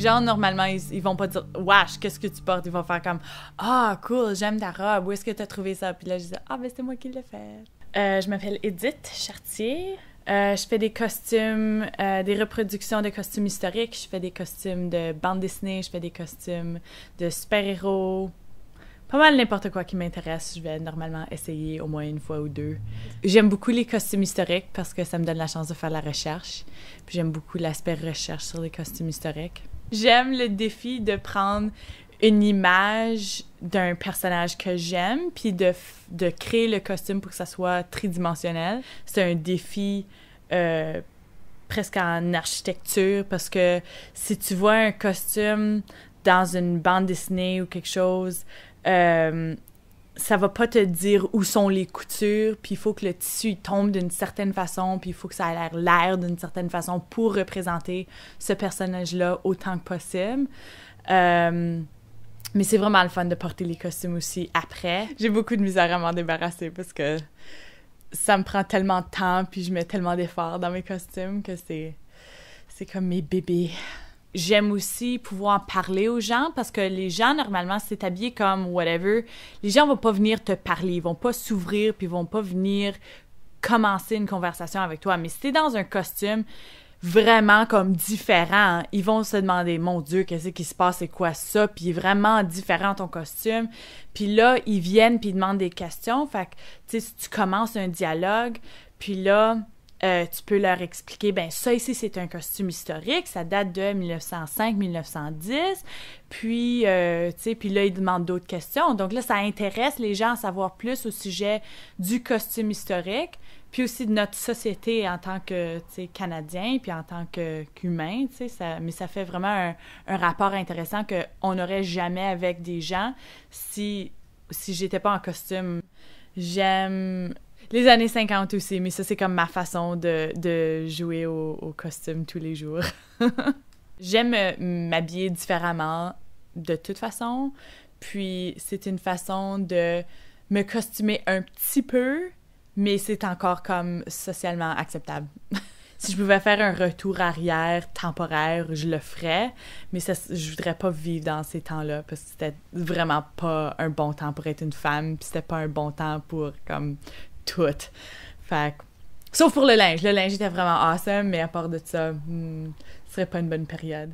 gens, normalement, ils vont pas dire « Wesh, qu'est-ce que tu portes? » Ils vont faire comme « Ah, cool, j'aime ta robe. Où est-ce que tu as trouvé ça? » Puis là, je dis « Ah, ben c'est moi qui l'ai fait. » Je m'appelle Edith Chartier. Je fais des costumes, des reproductions de costumes historiques. Je fais des costumes de bande dessinée. Je fais des costumes de super-héros. Pas mal n'importe quoi qui m'intéresse, je vais normalement essayer au moins une fois ou deux. J'aime beaucoup les costumes historiques parce que ça me donne la chance de faire de la recherche. Puis j'aime beaucoup l'aspect recherche sur les costumes historiques. J'aime le défi de prendre une image d'un personnage que j'aime puis de créer le costume pour que ça soit tridimensionnel. C'est un défi presque en architecture parce que si tu vois un costume dans une bande dessinée ou quelque chose, ça va pas te dire où sont les coutures, puis il faut que le tissu il tombe d'une certaine façon, puis il faut que ça ait l'air d'une certaine façon pour représenter ce personnage-là autant que possible. Mais c'est vraiment le fun de porter les costumes aussi après. J'ai beaucoup de misère à m'en débarrasser parce que ça me prend tellement de temps, puis je mets tellement d'efforts dans mes costumes que c'est comme mes bébés. J'aime aussi pouvoir parler aux gens parce que les gens, normalement, si t'es habillé comme whatever, les gens vont pas venir te parler, ils vont pas s'ouvrir puis ils vont pas venir commencer une conversation avec toi. Mais si t'es dans un costume vraiment comme différent, ils vont se demander « Mon Dieu, qu'est-ce qui se passe? C'est quoi ça? » Puis il est vraiment différent ton costume. Puis là, ils viennent puis ils demandent des questions. Fait que, tu sais, si tu commences un dialogue, puis là... tu peux leur expliquer, ben ça ici, c'est un costume historique, ça date de 1905-1910, puis, tu sais, puis là, ils demandent d'autres questions. Donc là, ça intéresse les gens à savoir plus au sujet du costume historique, puis aussi de notre société en tant que, tu sais, Canadien, puis en tant qu'humain, tu sais, mais ça fait vraiment un rapport intéressant qu'on n'aurait jamais avec des gens si j'étais pas en costume. J'aime... les années 50 aussi, mais ça, c'est comme ma façon de jouer au costume tous les jours. J'aime m'habiller différemment de toute façon, puis c'est une façon de me costumer un petit peu, mais c'est encore comme socialement acceptable. Si je pouvais faire un retour arrière temporaire, je le ferais, mais ça, je voudrais pas vivre dans ces temps-là parce que c'était vraiment pas un bon temps pour être une femme, puis c'était pas un bon temps pour comme tout. Fait que, sauf pour le linge. Le linge était vraiment awesome, mais à part de ça, ce serait pas une bonne période.